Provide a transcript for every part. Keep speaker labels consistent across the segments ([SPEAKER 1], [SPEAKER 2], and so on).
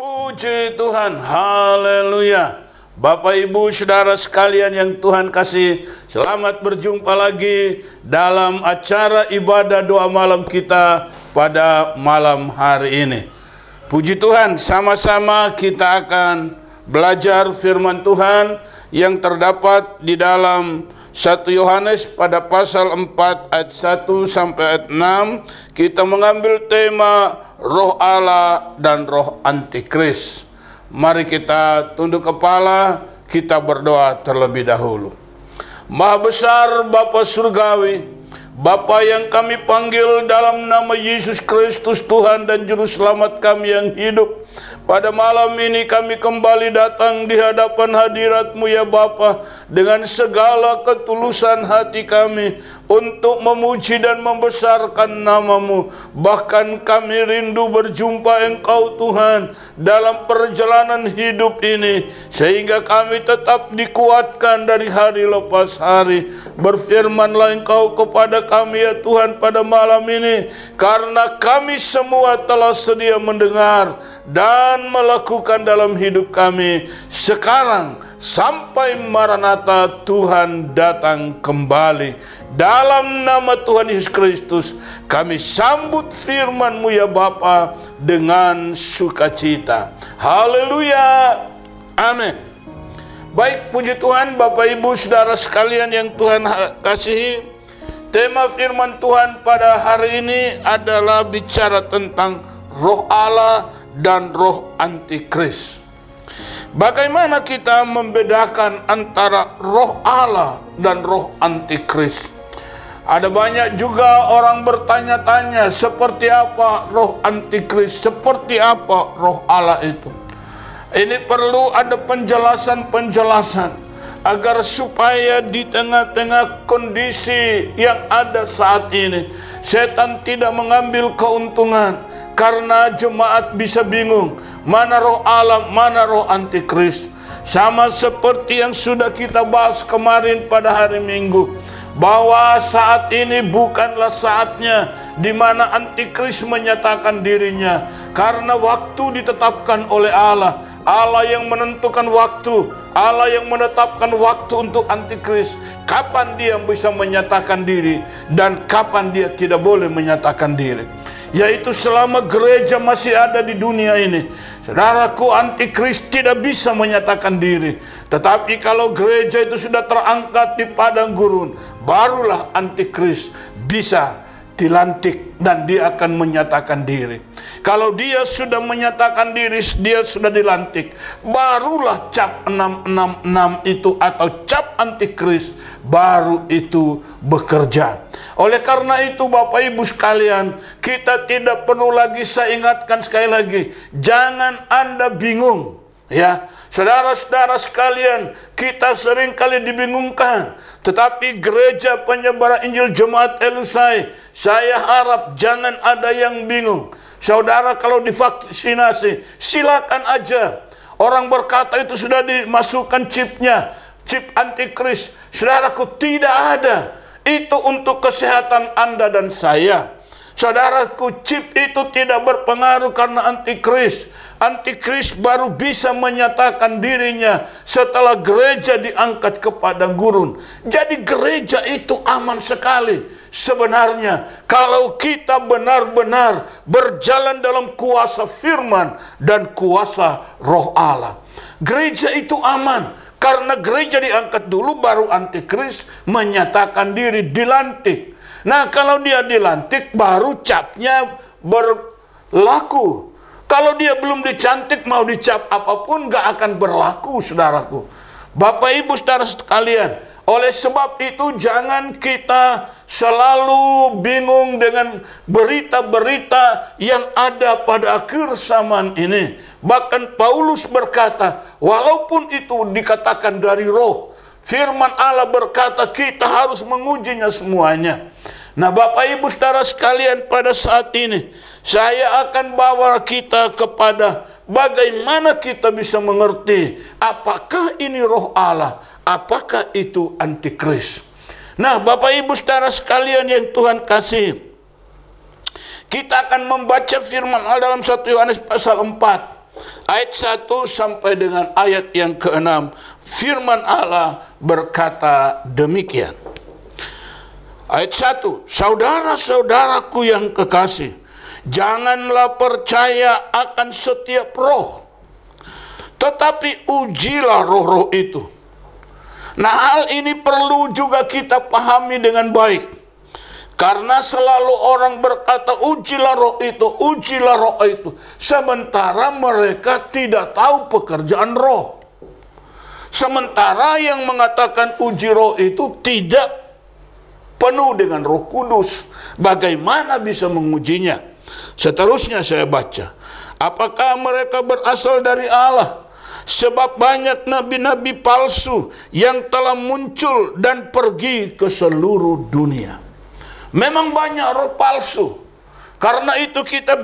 [SPEAKER 1] Puji Tuhan, haleluya. Bapak Ibu Saudara sekalian yang Tuhan kasih, selamat berjumpa lagi dalam acara ibadah doa malam kita pada malam hari ini. Puji Tuhan, sama-sama kita akan belajar firman Tuhan yang terdapat di dalam 1 Yohanes pada pasal 4 ayat 1 sampai ayat 6. Kita mengambil tema Roh Allah dan Roh Antikris. Mari kita tunduk kepala, kita berdoa terlebih dahulu. Maha besar Bapa Surgawi, Bapa yang kami panggil dalam nama Yesus Kristus Tuhan dan Juru Selamat kami yang hidup. Pada malam ini kami kembali datang di hadapan hadirat-Mu ya Bapa, dengan segala ketulusan hati kami untuk memuji dan membesarkan nama-Mu. Bahkan kami rindu berjumpa Engkau Tuhan dalam perjalanan hidup ini, sehingga kami tetap dikuatkan dari hari lepas hari. Berfirmanlah Engkau kepada kami ya Tuhan pada malam ini, karena kami semua telah sedia mendengar dan melakukan dalam hidup kami sekarang sampai Maranatha Tuhan datang kembali. Dalam nama Tuhan Yesus Kristus kami sambut firman-Mu ya Bapa dengan sukacita. Haleluya, amin. Baik, puji Tuhan Bapak Ibu Saudara sekalian yang Tuhan kasihi, tema firman Tuhan pada hari ini adalah bicara tentang Roh Allah dan Roh Antikris. Bagaimana kita membedakan antara Roh Allah dan Roh Antikris? Ada banyak juga orang bertanya-tanya, seperti apa Roh Antikris, seperti apa Roh Allah itu. Ini perlu ada penjelasan-penjelasan agar supaya di tengah-tengah kondisi yang ada saat ini, setan tidak mengambil keuntungan. Karena jemaat bisa bingung, mana Roh Allah, mana Roh Antikris. Sama seperti yang sudah kita bahas kemarin pada hari Minggu, bahwa saat ini bukanlah saatnya di mana Antikris menyatakan dirinya, karena waktu ditetapkan oleh Allah. Allah yang menentukan waktu, Allah yang menetapkan waktu untuk Antikris, kapan dia bisa menyatakan diri dan kapan dia tidak boleh menyatakan diri. Yaitu selama gereja masih ada di dunia ini, saudaraku, Antikris tidak bisa menyatakan diri. Tetapi kalau gereja itu sudah terangkat di padang gurun, barulah Antikris bisa dilantik dan dia akan menyatakan diri. Kalau dia sudah menyatakan diri, dia sudah dilantik, barulah cap 666 itu atau cap Antikris baru itu bekerja. Oleh karena itu Bapak Ibu sekalian, kita tidak perlu lagi, saya ingatkan sekali lagi, jangan Anda bingung. Ya, saudara-saudara sekalian, kita seringkali dibingungkan. Tetapi gereja penyebar Injil Jemaat Elusai, saya harap jangan ada yang bingung. Saudara kalau divaksinasi, silakan aja. Orang berkata itu sudah dimasukkan chipnya, chip Antikris. Saudaraku, tidak ada. Itu untuk kesehatan Anda dan saya. Saudaraku, chip itu tidak berpengaruh karena Antikris. Antikris baru bisa menyatakan dirinya setelah gereja diangkat ke padang gurun. Jadi gereja itu aman sekali. Sebenarnya kalau kita benar-benar berjalan dalam kuasa firman dan kuasa Roh Allah, gereja itu aman. Karena gereja diangkat dulu, baru Antikris menyatakan diri, dilantik. Nah, kalau dia dilantik, baru capnya berlaku. Kalau dia belum dicantik, mau dicap apapun gak akan berlaku, saudaraku. Bapak Ibu saudara sekalian, oleh sebab itu jangan kita selalu bingung dengan berita-berita yang ada pada akhir zaman ini. Bahkan Paulus berkata, walaupun itu dikatakan dari roh, firman Allah berkata kita harus mengujinya semuanya. Nah Bapak Ibu saudara sekalian, pada saat ini saya akan bawa kita kepada bagaimana kita bisa mengerti apakah ini Roh Allah, apakah itu Antikris. Nah Bapak Ibu saudara sekalian yang Tuhan kasih, kita akan membaca firman Allah dalam 1 Yohanes pasal 4 ayat 1 sampai dengan ayat yang ke-6, firman Allah berkata demikian. Ayat 1, saudara-saudaraku yang kekasih, janganlah percaya akan setiap roh, tetapi ujilah roh-roh itu. Nah, hal ini perlu juga kita pahami dengan baik. Karena selalu orang berkata, ujilah roh itu, ujilah roh itu. Sementara mereka tidak tahu pekerjaan roh. Sementara yang mengatakan uji roh itu tidak penuh dengan Roh Kudus. Bagaimana bisa mengujinya? Seterusnya saya baca. Apakah mereka berasal dari Allah? Sebab banyak nabi-nabi palsu yang telah muncul dan pergi ke seluruh dunia. Memang banyak roh palsu. Karena itu kita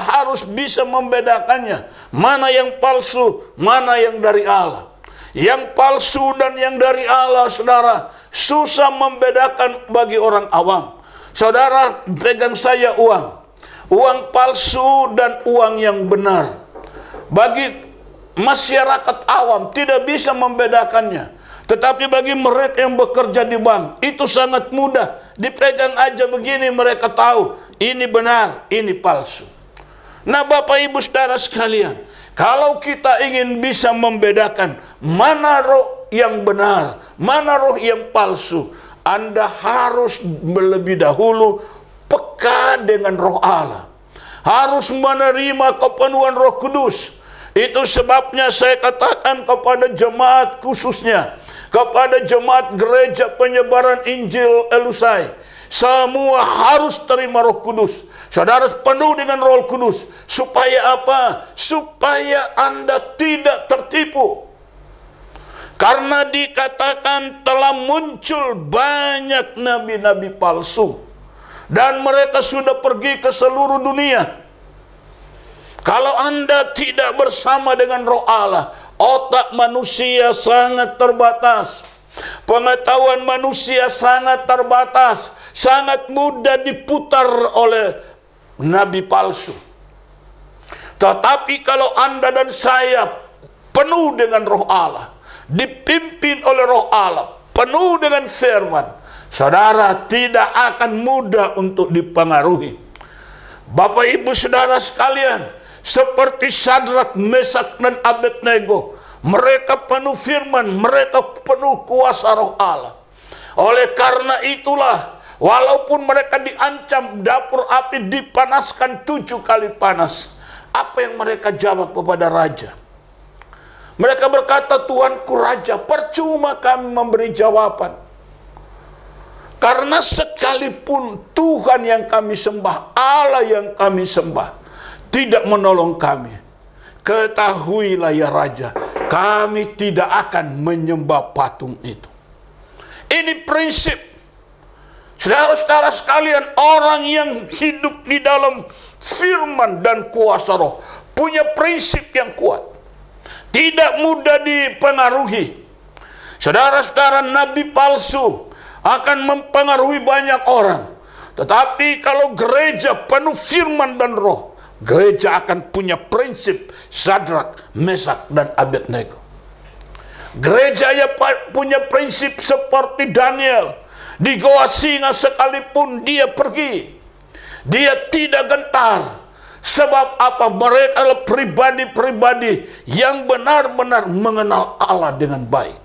[SPEAKER 1] harus bisa membedakannya. Mana yang palsu, mana yang dari Allah. Yang palsu dan yang dari Allah, saudara, susah membedakan bagi orang awam. Saudara, pegang saya uang. Uang palsu dan uang yang benar. Bagi masyarakat awam tidak bisa membedakannya. Tetapi bagi mereka yang bekerja di bank, itu sangat mudah. Dipegang aja begini mereka tahu, ini benar, ini palsu. Nah, Bapak Ibu Saudara sekalian, kalau kita ingin bisa membedakan mana roh yang benar, mana roh yang palsu, Anda harus lebih dahulu peka dengan roh Allah. Harus menerima kepenuhan Roh Kudus. Itu sebabnya saya katakan kepada jemaat khususnya, kepada jemaat gereja penyebaran Injil Elusai, semua harus terima Roh Kudus. Saudara penuh dengan Roh Kudus. Supaya apa? Supaya Anda tidak tertipu. Karena dikatakan telah muncul banyak nabi-nabi palsu. Dan mereka sudah pergi ke seluruh dunia. Kalau Anda tidak bersama dengan roh Allah, otak manusia sangat terbatas. Pengetahuan manusia sangat terbatas. Sangat mudah diputar oleh nabi palsu. Tetapi kalau Anda dan saya penuh dengan roh Allah, dipimpin oleh roh Allah, penuh dengan firman, saudara tidak akan mudah untuk dipengaruhi. Bapak Ibu Saudara sekalian, seperti Sadrak, Mesak, dan Abednego, mereka penuh firman, mereka penuh kuasa roh Allah. Oleh karena itulah, walaupun mereka diancam dapur api dipanaskan 7 kali panas, apa yang mereka jawab kepada raja? Mereka berkata, Tuanku Raja, percuma kami memberi jawaban. Karena sekalipun Tuhan yang kami sembah, Allah yang kami sembah, tidak menolong kami, ketahuilah ya Raja, kami tidak akan menyembah patung itu. Ini prinsip. Saudara-saudara sekalian, orang yang hidup di dalam firman dan kuasa roh punya prinsip yang kuat. Tidak mudah dipengaruhi. Saudara-saudara, nabi palsu akan mempengaruhi banyak orang. Tetapi kalau gereja penuh firman dan roh, gereja akan punya prinsip Sadrak, Mesak, dan Abednego. Gereja yang punya prinsip seperti Daniel. Di goa singa sekalipun dia pergi, dia tidak gentar. Sebab apa? Mereka adalah pribadi-pribadi yang benar-benar mengenal Allah dengan baik.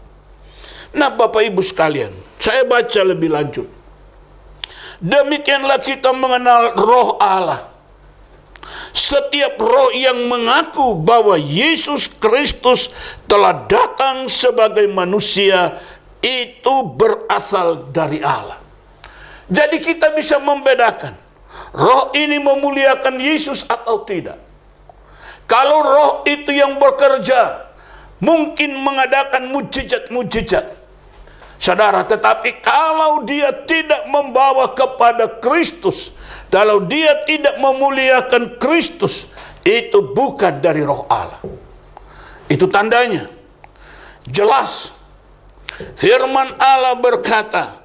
[SPEAKER 1] Nah, Bapak Ibu sekalian, saya baca lebih lanjut. Demikianlah kita mengenal roh Allah. Setiap roh yang mengaku bahwa Yesus Kristus telah datang sebagai manusia, itu berasal dari Allah. Jadi kita bisa membedakan roh ini memuliakan Yesus atau tidak. Kalau roh itu yang bekerja, mungkin mengadakan mujizat-mujizat, saudara, tetapi kalau dia tidak membawa kepada Kristus, kalau dia tidak memuliakan Kristus, itu bukan dari roh Allah. Itu tandanya jelas. Firman Allah berkata,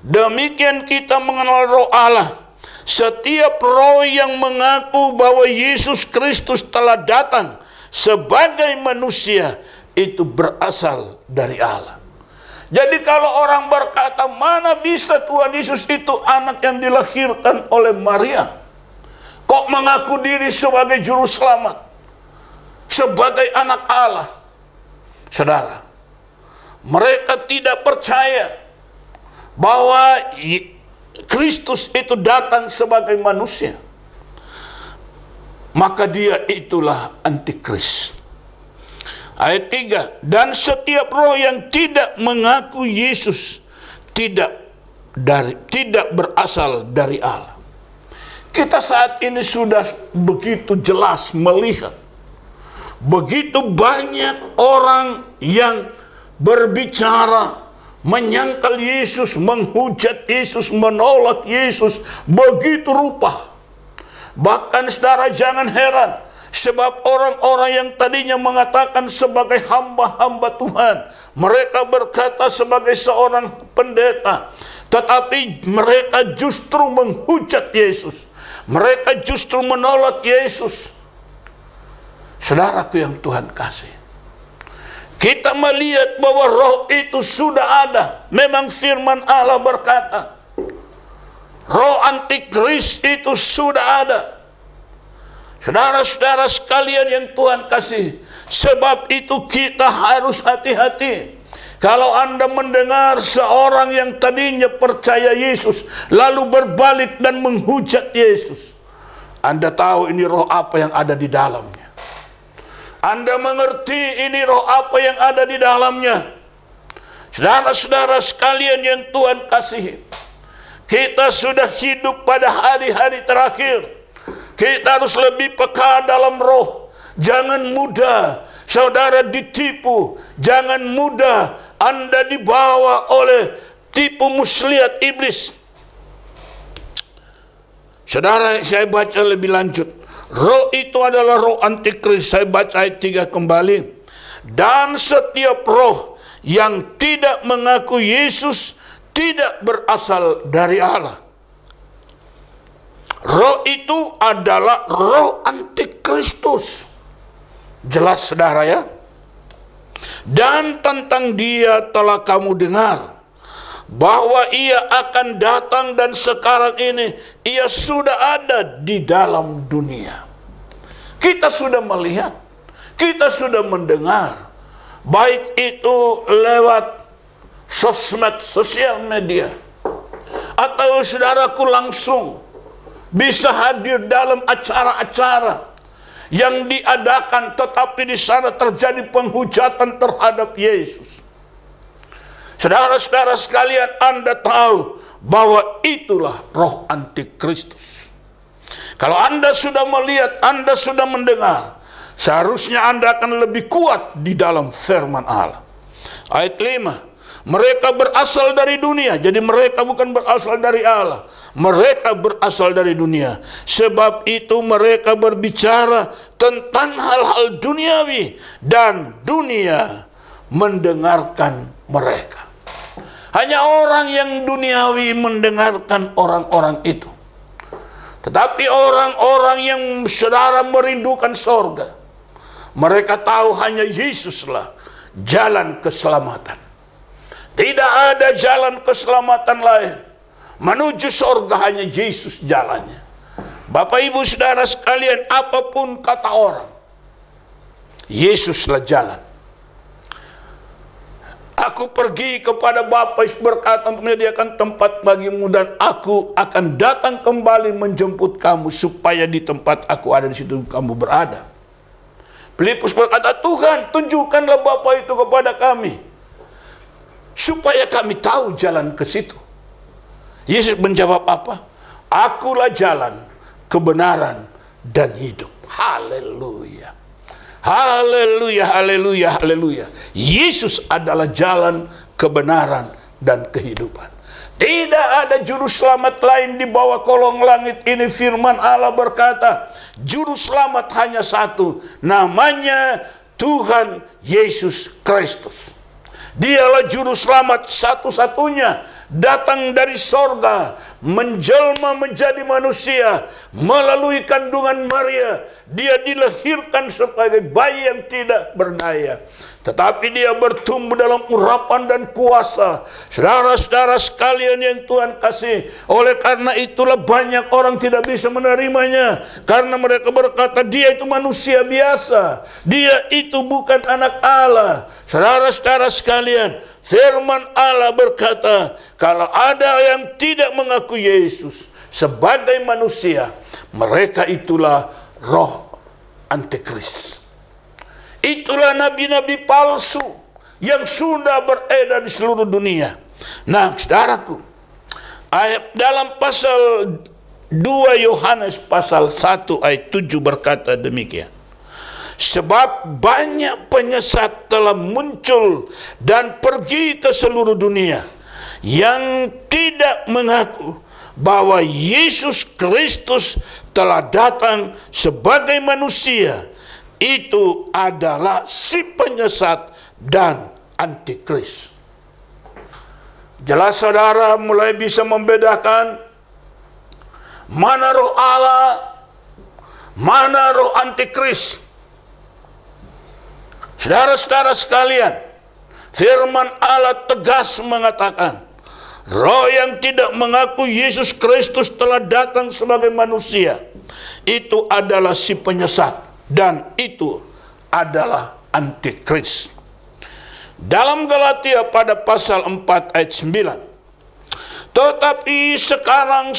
[SPEAKER 1] demikian kita mengenal roh Allah. Setiap roh yang mengaku bahwa Yesus Kristus telah datang sebagai manusia itu berasal dari Allah. Jadi kalau orang berkata, mana bisa Tuhan Yesus itu anak yang dilahirkan oleh Maria, kok mengaku diri sebagai juru selamat, sebagai anak Allah? Saudara, mereka tidak percaya bahwa Kristus itu datang sebagai manusia. Maka dia itulah antikris. Ayat 3, dan setiap roh yang tidak mengaku Yesus tidak berasal dari Allah. Kita saat ini sudah begitu jelas melihat begitu banyak orang yang berbicara, menyangkal Yesus, menghujat Yesus, menolak Yesus begitu rupa. Bahkan saudara jangan heran, sebab orang-orang yang tadinya mengatakan sebagai hamba-hamba Tuhan, mereka berkata sebagai seorang pendeta, tetapi mereka justru menghujat Yesus. Mereka justru menolak Yesus. Saudaraku yang Tuhan kasih, kita melihat bahwa roh itu sudah ada. Memang firman Allah berkata, roh antikris itu sudah ada. Saudara-saudara sekalian yang Tuhan kasih, sebab itu kita harus hati-hati. Kalau Anda mendengar seorang yang tadinya percaya Yesus, lalu berbalik dan menghujat Yesus, Anda tahu ini roh apa yang ada di dalamnya. Anda mengerti ini roh apa yang ada di dalamnya. Saudara-saudara sekalian yang Tuhan kasihi, kita sudah hidup pada hari-hari terakhir. Kita harus lebih peka dalam roh. Jangan mudah saudara ditipu. Jangan mudah Anda dibawa oleh tipu muslihat iblis. Saudara, saya baca lebih lanjut. Roh itu adalah roh antikris. Saya baca ayat 3 kembali. Dan setiap roh yang tidak mengaku Yesus tidak berasal dari Allah. Roh itu adalah roh antikristus. Jelas saudara ya. Dan tentang dia telah kamu dengar bahwa ia akan datang, dan sekarang ini ia sudah ada di dalam dunia. Kita sudah melihat, kita sudah mendengar, baik itu lewat sosial media, atau saudaraku langsung bisa hadir dalam acara-acara yang diadakan, tetapi di sana terjadi penghujatan terhadap Yesus. Saudara-saudara sekalian, Anda tahu bahwa itulah roh antikristus. Kalau Anda sudah melihat, Anda sudah mendengar, seharusnya Anda akan lebih kuat di dalam firman Allah. Ayat 5. Mereka berasal dari dunia. Jadi mereka bukan berasal dari Allah. Mereka berasal dari dunia. Sebab itu mereka berbicara tentang hal-hal duniawi, dan dunia mendengarkan mereka. Hanya orang yang duniawi mendengarkan orang-orang itu. Tetapi orang-orang yang saudara merindukan sorga, mereka tahu hanya Yesuslah jalan keselamatan. Tidak ada jalan keselamatan lain. Menuju sorga hanya Yesus jalannya. Bapak ibu saudara sekalian, apapun kata orang, Yesuslah jalan. Aku pergi kepada Bapa berkata untuk menyediakan tempat bagimu, dan aku akan datang kembali menjemput kamu, supaya di tempat aku ada di situ kamu berada. Filipus berkata, Tuhan tunjukkanlah Bapa itu kepada kami, supaya kami tahu jalan ke situ. Yesus menjawab apa? Akulah jalan, kebenaran, dan hidup. Haleluya. Haleluya, haleluya, haleluya. Yesus adalah jalan, kebenaran, dan kehidupan. Tidak ada juru selamat lain di bawah kolong langit ini. Firman Allah berkata, juru selamat hanya satu, namanya Tuhan Yesus Kristus. Dialah juru selamat satu-satunya datang dari sorga, menjelma menjadi manusia melalui kandungan Maria. Dia dilahirkan sebagai bayi yang tidak berdaya, tetapi dia bertumbuh dalam urapan dan kuasa. Saudara-saudara sekalian yang Tuhan kasih, oleh karena itulah banyak orang tidak bisa menerimanya, karena mereka berkata dia itu manusia biasa, dia itu bukan anak Allah. Saudara-saudara sekalian, firman Allah berkata, kalau ada yang tidak mengaku Yesus sebagai manusia, mereka itulah roh antikris. Itulah nabi-nabi palsu yang sudah beredar di seluruh dunia. Nah, saudaraku, ayat dalam pasal 2 Yohanes pasal 1 ayat 7 berkata demikian. Sebab banyak penyesat telah muncul dan pergi ke seluruh dunia yang tidak mengaku bahwa Yesus Kristus telah datang sebagai manusia. Itu adalah si penyesat dan antikris. Jelas saudara mulai bisa membedakan mana roh Allah, mana roh antikris. Saudara-saudara sekalian, firman Allah tegas mengatakan, roh yang tidak mengaku Yesus Kristus telah datang sebagai manusia, itu adalah si penyesat dan itu adalah antikris. Dalam Galatia pada pasal 4 ayat 9, tetapi sekarang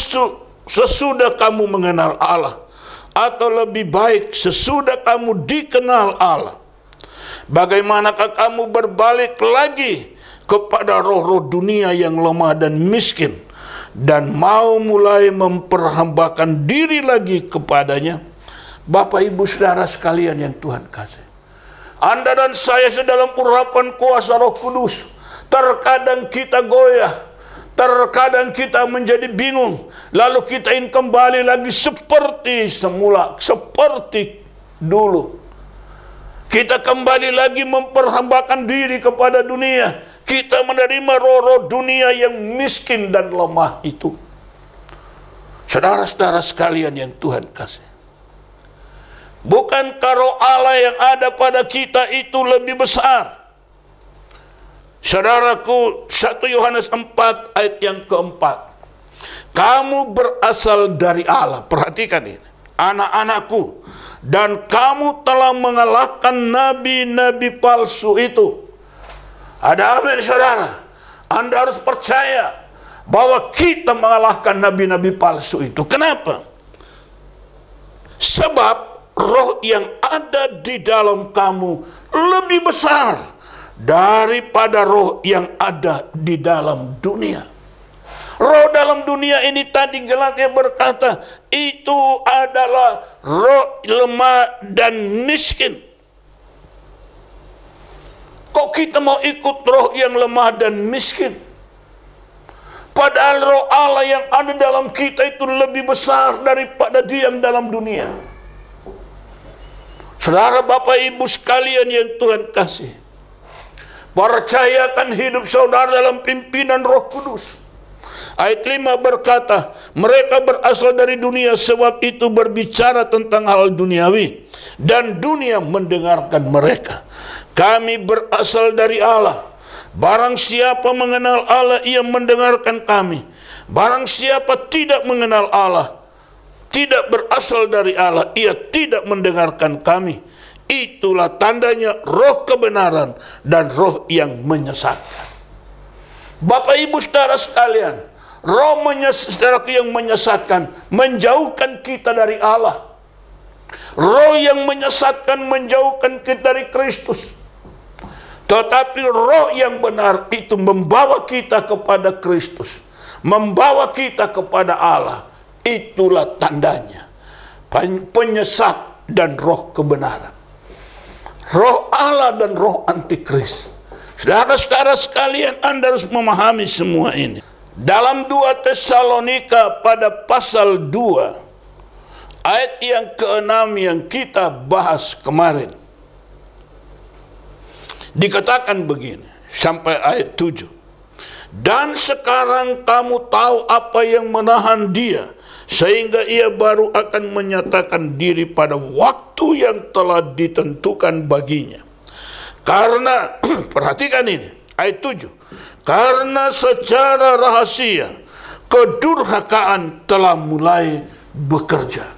[SPEAKER 1] sesudah kamu mengenal Allah, atau lebih baik sesudah kamu dikenal Allah, bagaimanakah kamu berbalik lagi kepada roh-roh dunia yang lemah dan miskin, dan mau mulai memperhambakan diri lagi kepadanya? Bapak, Ibu, Saudara sekalian yang Tuhan kasih, Anda dan saya sedalam urapan kuasa Roh Kudus, terkadang kita goyah, terkadang kita menjadi bingung, lalu kita ingin kembali lagi seperti semula, seperti dulu. Kita kembali lagi memperhambakan diri kepada dunia. Kita menerima roh-roh dunia yang miskin dan lemah itu. Saudara-saudara sekalian yang Tuhan kasih, bukankah roh Allah yang ada pada kita itu lebih besar? Saudaraku, 1 Yohanes 4 ayat yang keempat. Kamu berasal dari Allah. Perhatikan ini. Anak-anakku, dan kamu telah mengalahkan nabi-nabi palsu itu. Ada amin, saudara. Anda harus percaya bahwa kita mengalahkan nabi-nabi palsu itu. Kenapa? Sebab roh yang ada di dalam kamu lebih besar daripada roh yang ada di dalam dunia. Roh dalam dunia ini tadi gelarnya berkata, itu adalah roh lemah dan miskin. Kok kita mau ikut roh yang lemah dan miskin? Padahal roh Allah yang ada dalam kita itu lebih besar daripada dia yang dalam dunia. Saudara, Bapak, Ibu sekalian yang Tuhan kasih, percayakan hidup saudara dalam pimpinan Roh Kudus. Ayat 5 berkata, mereka berasal dari dunia, sebab itu berbicara tentang hal duniawi, dan dunia mendengarkan mereka. Kami berasal dari Allah. Barang siapa mengenal Allah, ia mendengarkan kami. Barang siapa tidak mengenal Allah, tidak berasal dari Allah, ia tidak mendengarkan kami. Itulah tandanya roh kebenaran dan roh yang menyesatkan. Bapak, Ibu, saudara sekalian, roh yang menyesatkan menjauhkan kita dari Allah. Roh yang menyesatkan menjauhkan kita dari Kristus. Tetapi roh yang benar itu membawa kita kepada Kristus, membawa kita kepada Allah. Itulah tandanya penyesat dan roh kebenaran. Roh Allah dan roh antikris. Saudara-saudara sekalian, Anda harus memahami semua ini. Dalam 2 Tesalonika pada pasal 2 ayat yang ke-6 yang kita bahas kemarin, dikatakan begini sampai ayat 7. Dan sekarang kamu tahu apa yang menahan dia, sehingga ia baru akan menyatakan diri pada waktu yang telah ditentukan baginya. Karena, perhatikan ini, ayat 7. Karena secara rahasia, kedurhakaan telah mulai bekerja.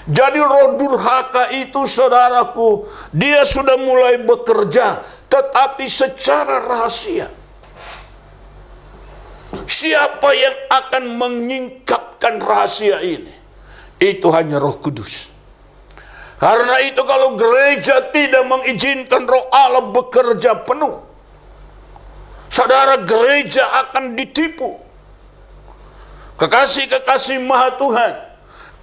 [SPEAKER 1] Jadi roh durhaka itu, saudaraku, dia sudah mulai bekerja, tetapi secara rahasia. Siapa yang akan menyingkapkan rahasia ini? Itu hanya Roh Kudus. Karena itu kalau gereja tidak mengizinkan Roh Allah bekerja penuh, saudara, gereja akan ditipu. Kekasih-kekasih Maha Tuhan,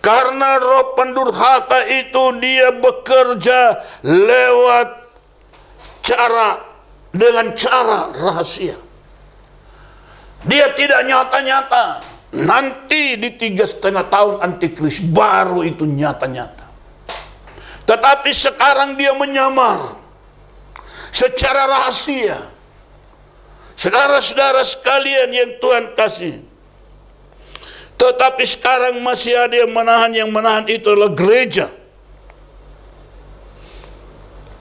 [SPEAKER 1] karena roh pendurhaka itu dia bekerja lewat dengan cara rahasia. Dia tidak nyata-nyata. Nanti di 3,5 tahun Antikris baru itu nyata-nyata. Tetapi sekarang dia menyamar secara rahasia. Saudara-saudara sekalian yang Tuhan kasih, tetapi sekarang masih ada yang menahan itu adalah gereja.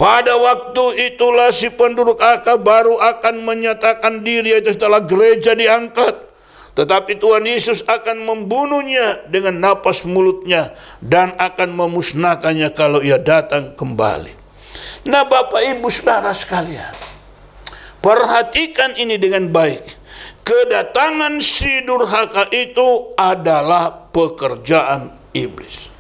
[SPEAKER 1] Pada waktu itulah si pendurhaka baru akan menyatakan diri, yaitu setelah gereja diangkat. Tetapi Tuhan Yesus akan membunuhnya dengan napas mulutnya dan akan memusnahkannya kalau ia datang kembali. Nah, Bapak Ibu Saudara sekalian, perhatikan ini dengan baik. Kedatangan si durhaka itu adalah pekerjaan iblis.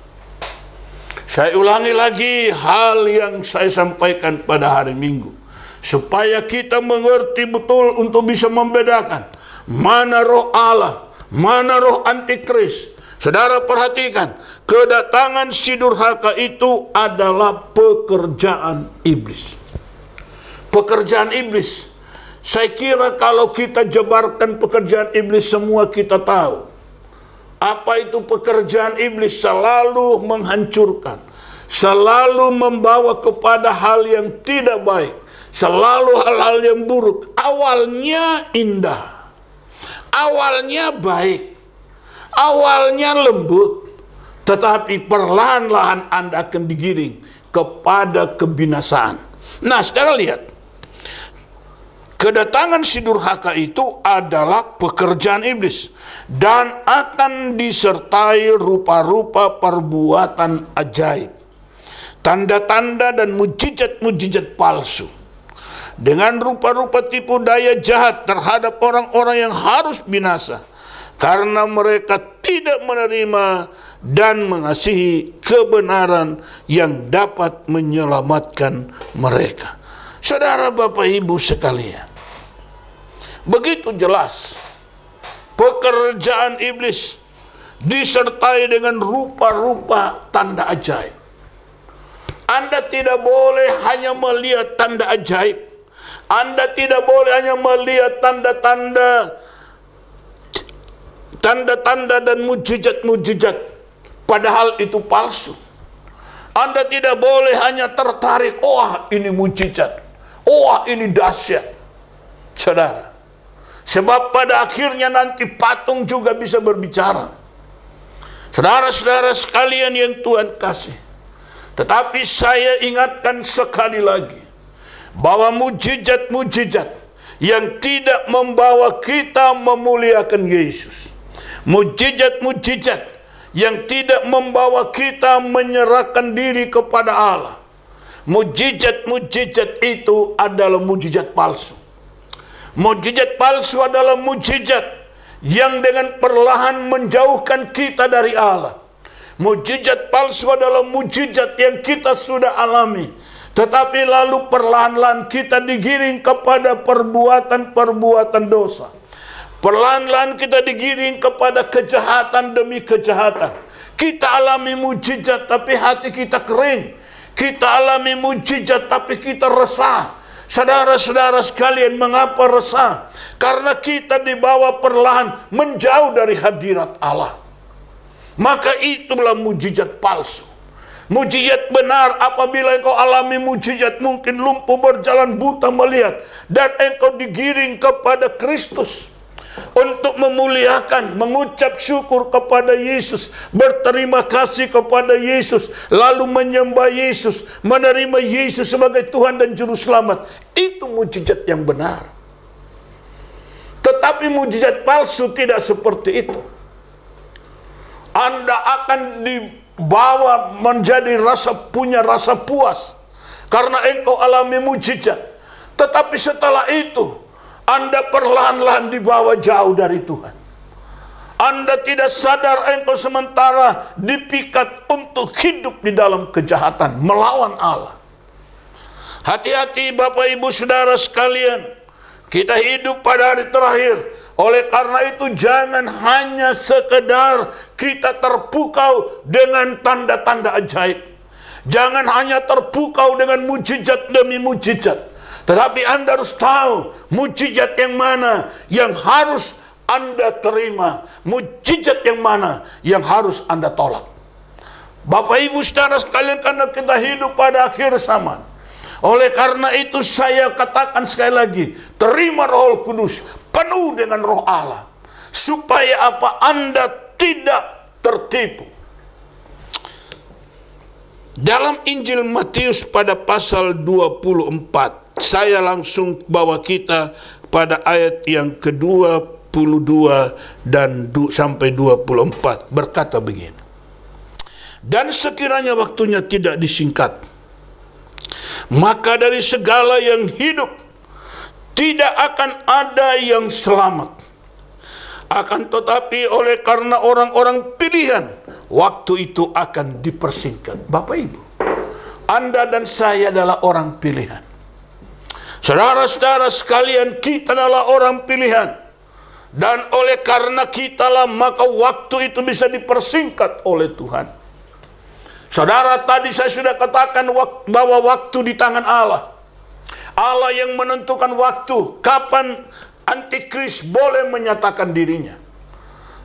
[SPEAKER 1] Saya ulangi lagi hal yang saya sampaikan pada hari Minggu, supaya kita mengerti betul untuk bisa membedakan mana roh Allah, mana roh antikris. Saudara perhatikan, kedatangan si durhaka itu adalah pekerjaan iblis. Pekerjaan iblis. Saya kira kalau kita jabarkan pekerjaan iblis, semua kita tahu. Apa itu pekerjaan iblis? Selalu menghancurkan, selalu membawa kepada hal yang tidak baik, selalu hal-hal yang buruk. Awalnya indah, awalnya baik, awalnya lembut, tetapi perlahan-lahan Anda akan digiring kepada kebinasaan. Nah, saudara lihat, kedatangan si durhaka itu adalah pekerjaan iblis dan akan disertai rupa-rupa perbuatan ajaib, tanda-tanda dan mujizat-mujizat palsu, dengan rupa-rupa tipu daya jahat terhadap orang-orang yang harus binasa, karena mereka tidak menerima dan mengasihi kebenaran yang dapat menyelamatkan mereka. Saudara, Bapak Ibu sekalian, begitu jelas pekerjaan iblis disertai dengan rupa-rupa tanda ajaib. Anda tidak boleh hanya melihat tanda ajaib. Anda tidak boleh hanya melihat tanda-tanda dan mujizat-mujizat, padahal itu palsu. Anda tidak boleh hanya tertarik, wah ini mujizat, wah ini dahsyat. Saudara, sebab pada akhirnya nanti patung juga bisa berbicara. Saudara-saudara sekalian yang Tuhan kasih, tetapi saya ingatkan sekali lagi, bahwa mujizat-mujizat yang tidak membawa kita memuliakan Yesus, mujizat-mujizat yang tidak membawa kita menyerahkan diri kepada Allah, mujizat-mujizat itu adalah mujizat palsu. Mujizat palsu adalah mujizat yang dengan perlahan menjauhkan kita dari Allah. Mujizat palsu adalah mujizat yang kita sudah alami, tetapi lalu perlahan-lahan kita digiring kepada perbuatan-perbuatan dosa. Perlahan-lahan kita digiring kepada kejahatan demi kejahatan. Kita alami mujizat tapi hati kita kering. Kita alami mujizat tapi kita resah. Saudara-saudara sekalian, mengapa resah? Karena kita dibawa perlahan menjauh dari hadirat Allah. Maka itulah mujizat palsu. Mujizat benar apabila engkau alami mujizat, mungkin lumpuh berjalan, buta melihat, dan engkau digiring kepada Kristus untuk memuliakan, mengucap syukur kepada Yesus, berterima kasih kepada Yesus, lalu menyembah Yesus, menerima Yesus sebagai Tuhan dan Juru Selamat. Itu mujizat yang benar. Tetapi mujizat palsu tidak seperti itu. Anda akan dibawa menjadi punya rasa puas karena engkau alami mujizat. Tetapi setelah itu Anda perlahan-lahan dibawa jauh dari Tuhan. Anda tidak sadar engkau sementara dipikat untuk hidup di dalam kejahatan, melawan Allah. Hati-hati Bapak Ibu Saudara sekalian, kita hidup pada hari terakhir. Oleh karena itu jangan hanya sekedar kita terpukau dengan tanda-tanda ajaib. Jangan hanya terpukau dengan mujizat demi mujizat. Tetapi Anda harus tahu mujizat yang mana yang harus Anda terima, mujizat yang mana yang harus Anda tolak. Bapak Ibu Saudara sekalian, karena kita hidup pada akhir zaman. Oleh karena itu saya katakan sekali lagi, terima Roh Kudus, penuh dengan Roh Allah, supaya apa? Anda tidak tertipu. Dalam Injil Matius pada pasal 24, saya langsung bawa kita pada ayat yang ke-22 dan sampai 24, berkata begini. Dan sekiranya waktunya tidak disingkat, maka dari segala yang hidup tidak akan ada yang selamat. Akan tetapi oleh karena orang-orang pilihan, waktu itu akan dipersingkat. Bapak Ibu, Anda dan saya adalah orang pilihan. Saudara-saudara sekalian, kita adalah orang pilihan. Dan oleh karena kitalah, maka waktu itu bisa dipersingkat oleh Tuhan. Saudara, tadi saya sudah katakan bahwa waktu di tangan Allah. Allah yang menentukan waktu kapan antikris boleh menyatakan dirinya.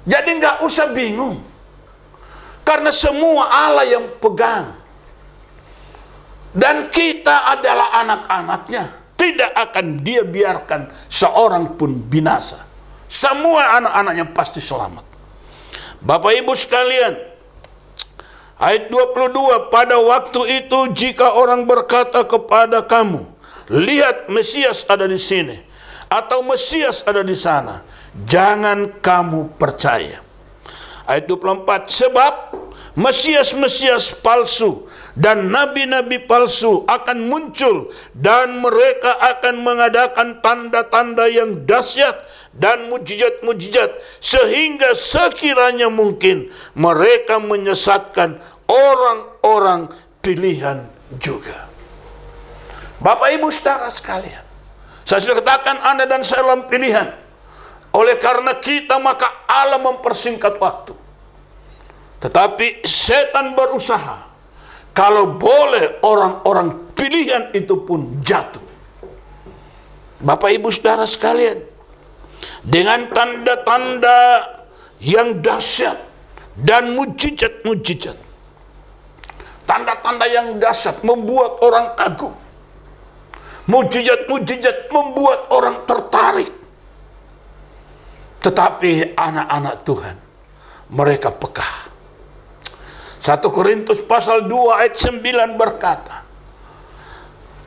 [SPEAKER 1] Jadi nggak usah bingung, karena semua Allah yang pegang. Dan kita adalah anak-anaknya. Tidak akan dia biarkan seorang pun binasa. Semua anak-anaknya pasti selamat. Bapak Ibu sekalian, ayat 22, pada waktu itu jika orang berkata kepada kamu, lihat Mesias ada di sini, atau Mesias ada di sana, jangan kamu percaya. Ayat 24, sebab Mesias-Mesias palsu dan nabi-nabi palsu akan muncul, dan mereka akan mengadakan tanda-tanda yang dahsyat dan mujizat-mujizat, sehingga sekiranya mungkin mereka menyesatkan orang-orang pilihan juga. Bapak Ibu Saudara sekalian, saya sudah katakan Anda dan saya dalam pilihan. Oleh karena kita, maka Allah mempersingkat waktu. Tetapi setan berusaha, kalau boleh orang-orang pilihan itu pun jatuh. Bapak Ibu Saudara sekalian, dengan tanda-tanda yang dahsyat dan mujizat-mujizat, tanda-tanda yang dahsyat membuat orang kagum, mujizat-mujizat membuat orang tertarik. Tetapi anak-anak Tuhan, mereka peka. 1 Korintus pasal 2 ayat 9 berkata,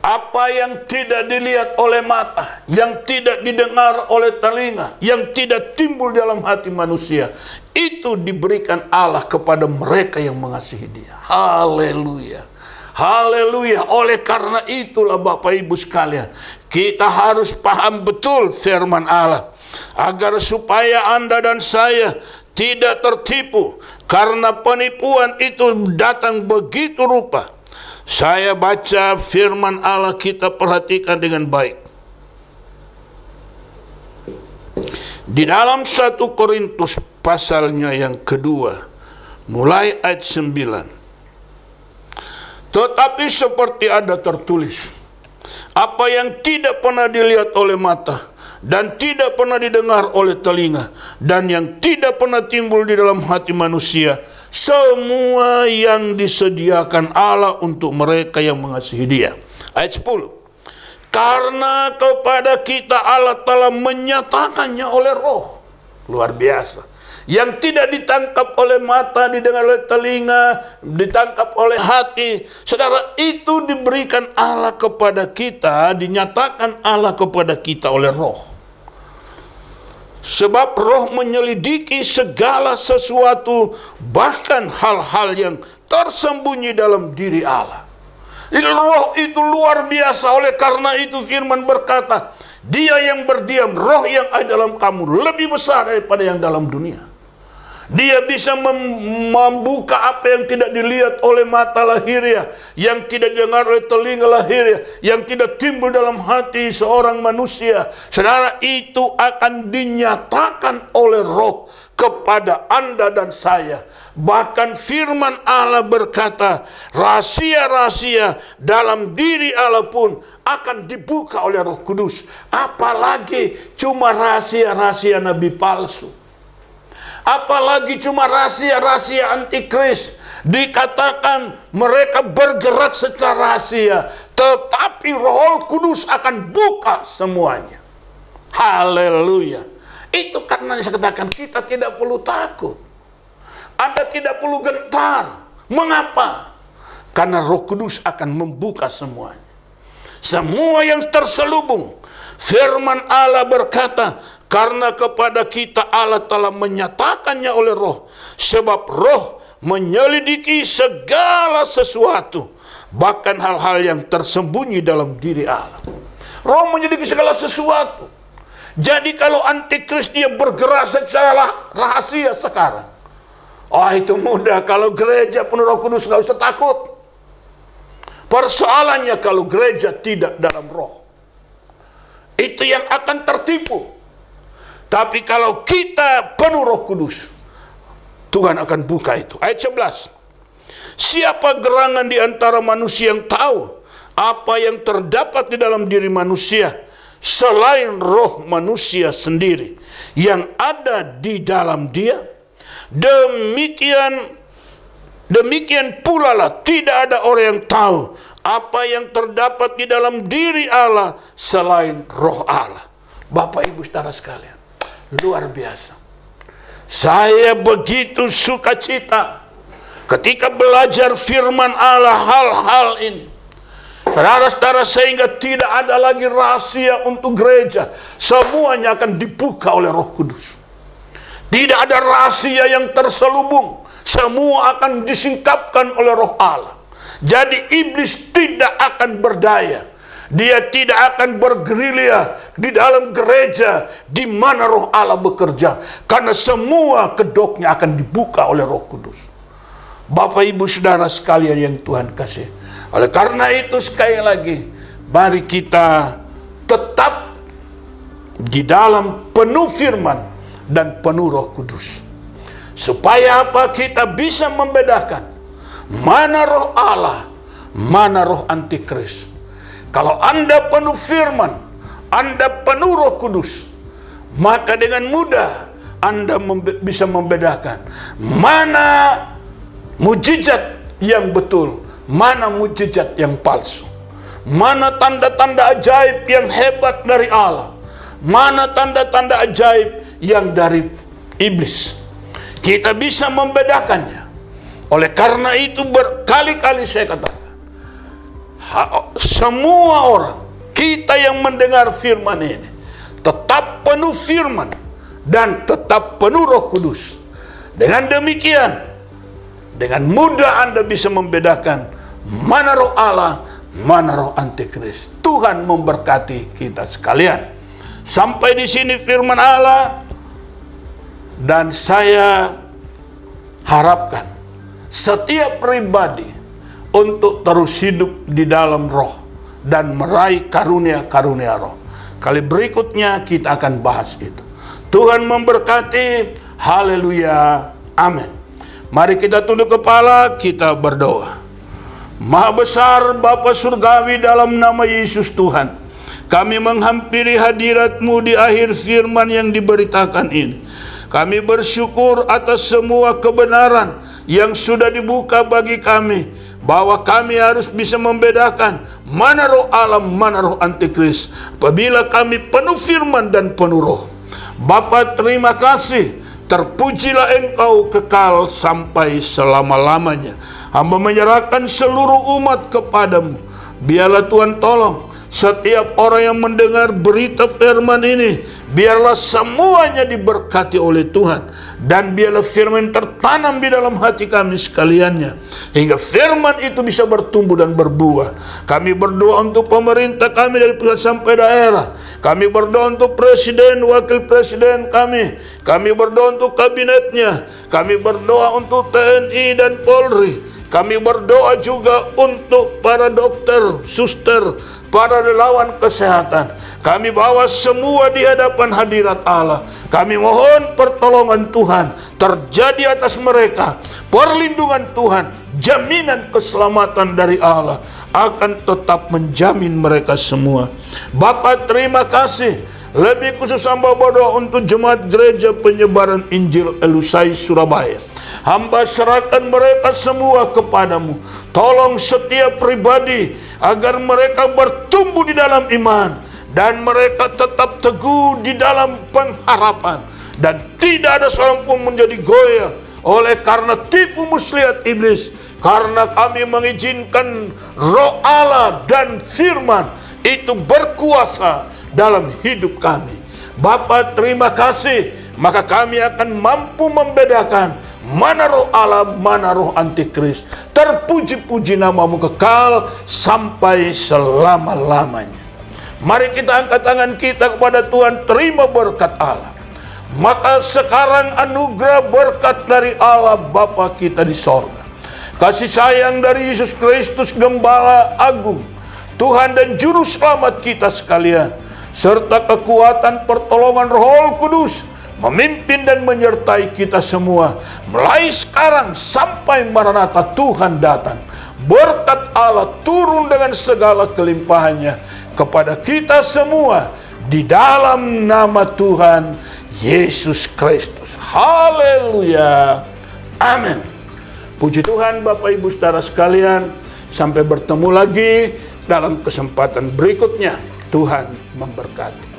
[SPEAKER 1] apa yang tidak dilihat oleh mata, yang tidak didengar oleh telinga, yang tidak timbul dalam hati manusia, itu diberikan Allah kepada mereka yang mengasihi Dia. Haleluya. Haleluya. Oleh karena itulah Bapak Ibu sekalian, kita harus paham betul firman Allah, agar supaya Anda dan saya tidak tertipu, karena penipuan itu datang begitu rupa. Saya baca firman Allah, kita perhatikan dengan baik. Di dalam 1 Korintus pasalnya yang kedua, mulai ayat 9. Tetapi seperti ada tertulis, apa yang tidak pernah dilihat oleh mata, dan tidak pernah didengar oleh telinga, dan yang tidak pernah timbul di dalam hati manusia, semua yang disediakan Allah untuk mereka yang mengasihi Dia. Ayat 10. Karena kepada kita Allah telah menyatakannya oleh Roh. Luar biasa. Yang tidak ditangkap oleh mata, didengar oleh telinga, ditangkap oleh hati. Saudara, itu diberikan Allah kepada kita, dinyatakan Allah kepada kita oleh Roh. Sebab Roh menyelidiki segala sesuatu, bahkan hal-hal yang tersembunyi dalam diri Allah. Roh itu luar biasa. Oleh karena itu firman berkata, Dia yang berdiam, roh yang ada dalam kamu lebih besar daripada yang dalam dunia. Dia bisa membuka apa yang tidak dilihat oleh mata lahiriah, yang tidak didengar oleh telinga lahiriah, yang tidak timbul dalam hati seorang manusia. Saudara, itu akan dinyatakan oleh Roh kepada Anda dan saya. Bahkan firman Allah berkata, rahasia-rahasia dalam diri Allah pun akan dibuka oleh Roh Kudus. Apalagi cuma rahasia-rahasia nabi palsu. Apalagi cuma rahasia-rahasia antikris. Dikatakan mereka bergerak secara rahasia, tetapi Roh Kudus akan buka semuanya. Haleluya. Itu karena saya katakan kita tidak perlu takut. Anda tidak perlu gentar. Mengapa? Karena Roh Kudus akan membuka semuanya. Semua yang terselubung. Firman Allah berkata, karena kepada kita Allah telah menyatakannya oleh Roh. Sebab Roh menyelidiki segala sesuatu, bahkan hal-hal yang tersembunyi dalam diri Allah. Roh menyelidiki segala sesuatu. Jadi kalau antikris dia bergerak secara rahasia sekarang, oh itu mudah. Kalau gereja penuh Roh Kudus nggak usah takut. Persoalannya kalau gereja tidak dalam Roh, itu yang akan tertipu. Tapi kalau kita penuh Roh Kudus, Tuhan akan buka itu. Ayat 11. Siapa gerangan di antara manusia yang tahu apa yang terdapat di dalam diri manusia, selain roh manusia sendiri yang ada di dalam dia? Demikian pula lah tidak ada orang yang tahu apa yang terdapat di dalam diri Allah selain roh Allah. Bapak Ibu Saudara sekalian, luar biasa. Saya begitu sukacita ketika belajar firman Allah hal-hal ini. Saudara-saudara, sehingga tidak ada lagi rahasia untuk gereja. Semuanya akan dibuka oleh Roh Kudus. Tidak ada rahasia yang terselubung. Semua akan disingkapkan oleh Roh Allah. Jadi iblis tidak akan berdaya. Dia tidak akan bergerilya di dalam gereja di mana Roh Allah bekerja. Karena semua kedoknya akan dibuka oleh Roh Kudus. Bapak Ibu Saudara sekalian yang Tuhan kasih. Oleh karena itu sekali lagi, mari kita tetap di dalam penuh firman dan penuh Roh Kudus. Supaya apa? Kita bisa membedakan mana roh Allah, mana roh antikris. Kalau Anda penuh firman, Anda penuh Roh Kudus, maka dengan mudah Anda bisa membedakan mana mujizat yang betul, mana mujizat yang palsu, mana tanda-tanda ajaib yang hebat dari Allah, mana tanda-tanda ajaib yang dari iblis. Kita bisa membedakannya. Oleh karena itu berkali-kali saya katakan, semua orang, kita yang mendengar firman ini, tetap penuh firman dan tetap penuh Roh Kudus. Dengan demikian, dengan mudah Anda bisa membedakan mana roh Allah, mana roh antikris. Tuhan memberkati kita sekalian. Sampai di sini firman Allah. Dan saya harapkan setiap pribadi untuk terus hidup di dalam roh dan meraih karunia-karunia roh. Kali berikutnya kita akan bahas itu. Tuhan memberkati. Haleluya. Amin. Mari kita tunduk kepala, kita berdoa. Maha besar Bapa Surgawi, dalam nama Yesus Tuhan, kami menghampiri hadirat-Mu di akhir firman yang diberitakan ini. Kami bersyukur atas semua kebenaran yang sudah dibuka bagi kami, bahwa kami harus bisa membedakan mana roh Allah, mana roh antikris, apabila kami penuh firman dan penuh roh. Bapa, terima kasih. Terpujilah Engkau kekal sampai selama-lamanya. Hamba menyerahkan seluruh umat kepadamu. Biarlah Tuhan tolong setiap orang yang mendengar berita firman ini, biarlah semuanya diberkati oleh Tuhan, dan biarlah firman tertanam di dalam hati kami sekaliannya, hingga firman itu bisa bertumbuh dan berbuah. Kami berdoa untuk pemerintah kami dari pusat sampai daerah. Kami berdoa untuk presiden, wakil presiden kami. Kami berdoa untuk kabinetnya. Kami berdoa untuk TNI dan Polri. Kami berdoa juga untuk para dokter, suster, para relawan kesehatan. Kami bawa semua di hadapan hadirat Allah. Kami mohon pertolongan Tuhan terjadi atas mereka. Perlindungan Tuhan, jaminan keselamatan dari Allah akan tetap menjamin mereka semua. Bapa, terima kasih. Lebih khusus hamba berdoa untuk jemaat gereja penyebaran Injil Elusai Surabaya. Hamba serahkan mereka semua kepadamu. Tolong setiap pribadi agar mereka bertumbuh di dalam iman, dan mereka tetap teguh di dalam pengharapan, dan tidak ada seorang pun menjadi goyah oleh karena tipu muslihat iblis, karena kami mengizinkan roh Allah dan firman itu berkuasa dalam hidup kami. Bapa, terima kasih. Maka kami akan mampu membedakan mana roh Allah, mana roh antikris. Terpuji-puji namamu kekal sampai selama-lamanya. Mari kita angkat tangan kita kepada Tuhan, terima berkat Allah. Maka sekarang anugerah berkat dari Allah Bapa kita di sorga, kasih sayang dari Yesus Kristus Gembala Agung, Tuhan dan Juru Selamat kita sekalian, serta kekuatan pertolongan Roh Kudus memimpin dan menyertai kita semua, mulai sekarang sampai Maranatha Tuhan datang. Berkat Allah turun dengan segala kelimpahannya kepada kita semua di dalam nama Tuhan Yesus Kristus. Haleluya. Amin. Puji Tuhan Bapak Ibu Saudara sekalian. Sampai bertemu lagi dalam kesempatan berikutnya. Tuhan memberkati.